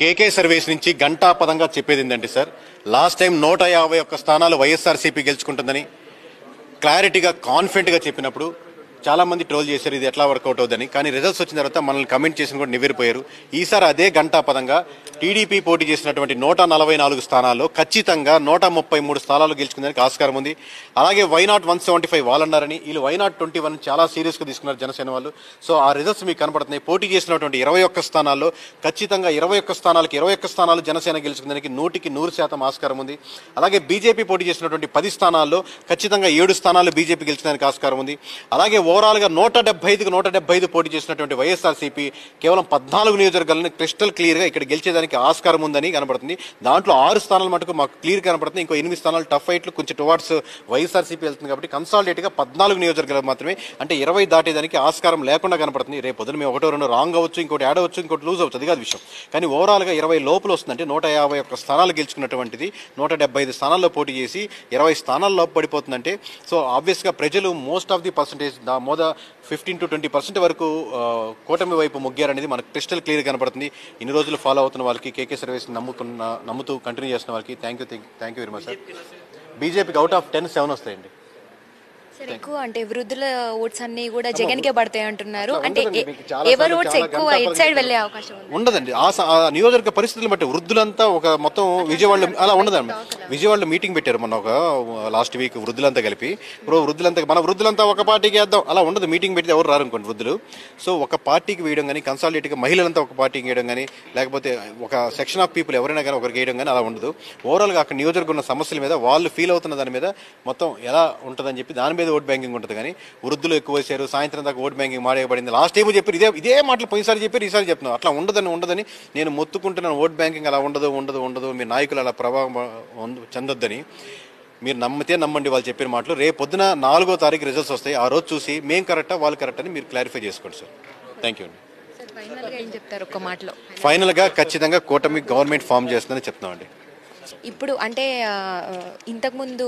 కేకే service నుంచి ఘంటాపదంగా చెప్పేది ఏంటంటే సార్, లాస్ట్ టైం 151 స్థానాలు వైఎస్ఆర్సీపీ గెలుచుకుంటుందని క్లారిటీగా కాన్ఫిడెంట్గా చెప్పినప్పుడు చాలా మంది ట్రోల్ చేశారు ఇది ఎట్లా వర్కౌట్ అవుతుందని. కానీ రిజల్ట్స్ వచ్చిన తర్వాత మనల్ని కమెంట్ చేసిన కూడా నివ్వెరిపోయారు. ఈసారి అదే ఘంటాపదంగా టీడీపీ పోటీ చేసినటువంటి 144 స్థానాల్లో ఖచ్చితంగా 133 స్థానాలు గెలుచుకుందానికి ఆస్కారం ఉంది. అలాగే వైనాట్ 175 వాళ్ళు అన్నారని, వీళ్ళు వైనాట్ 21 చాలా సీరియస్గా తీసుకున్నారు జనసేన వాళ్ళు. సో ఆ రిజల్ట్స్ మీకు కనపడుతున్నాయి. పోటీ చేసినటువంటి 21 స్థానాల్లో ఖచ్చితంగా 21 స్థానాలకు 21 స్థానాలు జనసేన గెలుచుకుందానికి 100% ఆస్కారం ఉంది. అలాగే బీజేపీ పోటీ చేసినటువంటి 10 స్థానాల్లో ఖచ్చితంగా 7 స్థానాలు బీజేపీ గెలుచుకోవడానికి ఆస్కారం ఉంది. అలాగే ఓవరాల్గా 175కి 175 పోటీ చేసినటువంటి వైఎస్ఆర్సీపీ కేవలం 14 నియోజకవర్గాలను క్రిస్టల్ క్లియర్గా ఇక్కడ గెలిచేదానికి ఆస్కారం ఉందని కనబడుతుంది. దాంట్లో 6 స్థానాలు మటుకు మాకు క్లియర్ కనబడుతుంది. ఇంకో 8 స్థానాలు టఫ్ ఫైట్లు కొంచెం టువార్డ్స్ వైఎస్ఆర్సీపీ వెళ్తుంది. కాబట్టి కన్సాలిడేట్గా 14 నియోజకవర్గాలు మాత్రమే, అంటే 20 దాటేదానికి ఆస్కారం లేకుండా కనపడుతుంది. రేపు పొద్దున మేము 1-2 రాంగ్ అవ్వచ్చు, ఇంకోటి యాడ్ అవ్వచ్చు, ఇంకోటి లూజ్ అవ్వచ్చు, అది కాదు విషయం. కానీ ఓవరాల్గా 20 లోపల వస్తుందంటే 151 స్థానాలు గెలుచుకున్నటువంటిది 175 స్థానాల్లో పోటీ చేసి 20 స్థానాల లోపు పడిపోతుందంటే, సో ఆబ్వియస్గా ప్రజలు most of the percentage 15 to 20% వరకు కూటమి వైపు మొగ్గారనేది మనకు క్రిస్టల్ క్లియర్ కనపడుతుంది. ఇన్ని రోజులు ఫాలో అవుతున్న వాళ్ళకి, కేకే సర్వీస్ నమ్ముతూ కంటిన్యూ చేస్తున్న వాళ్ళకి thank you very much sir. బీజేపీకి అవుట్ ఆఫ్ 10 7 వస్తాయండి. ఎక్కువ అంటే వృద్ధుల ఓట్స్ అన్ని కూడా జగన్ కే పడతాయి అంటున్నారు. అంటే ఎవరు ఓట్స్ ఎక్కువ ఇట్ సైడ్ వెళ్ళే అవకాశం ఉండదండి. ఆ నియోజకవర్గ పరిస్థితులు బట్టి వృద్ధులంతా ఒక మొత్తం విజయవాడలో అలా ఉండదండి. విజయవాడలో మీటింగ్ పెట్టారు మొన్న ఒక లాస్ట్ వీక్ వృద్ధులంతా కలిపి. మన వృద్ధులంతా ఒక పార్టీకి వేద్దాం అలా ఉండదు. మీటింగ్ పెడితే ఎవరు రారు అనుకోండి వృద్ధులు. సో ఒక పార్టీకి వేయడం కానీ, కన్సాలిడేట్గా మహిళలంతా ఒక పార్టీకి వేయడం కానీ, లేకపోతే ఒక సెక్షన్ ఆఫ్ పీపుల్ ఎవరైనా కానీ ఒకరికి వేయడం కానీ అలా ఉండదు. ఓవరాల్గా అక్కడ నియోజకవర్గం ఉన్న సమస్యల మీద వాళ్ళు ఫీల్ అవుతున్న దాని మీద మొత్తం ఎలా ఉంటుందని చెప్పి దాని మీద ఓట్ బ్యాంకింగ్ ఉంటుంది. కానీ వృద్ధులు ఎక్కువ వేశారు, సాయంత్రం దాకా ఓట్ బ్యాంకింగ్ మాడేయబడింది. లాస్ట్ టైం చెప్పారు ఇదే మాటలు పోయినసారి చెప్పారు, ఈసారి చెప్తున్నాను అట్లా ఉండదని నేను మొత్తుకుంటున్నాను. ఓట్ బ్యాంకింగ్ అలా ఉండదు, మీ నాయకులు అలా ప్రభావం చెందొద్దని. మీరు నమ్మితే నమ్మండి వాళ్ళు చెప్పిన మాటలు. రేపు పొద్దున 4వ తారీఖు రిజల్ట్స్ వస్తాయి. ఆ రోజు చూసి మేము కరెక్టా వాళ్ళు కరెక్ట్ అని మీరు క్లారిఫై చేసుకోండి సార్. థ్యాంక్ యూ అండి. ఫైనల్గా ఖచ్చితంగా కూటమి గవర్నమెంట్ ఫామ్ చేస్తుందని చెప్తున్నామండి. ఇప్పుడు అంటే ఇంతకుముందు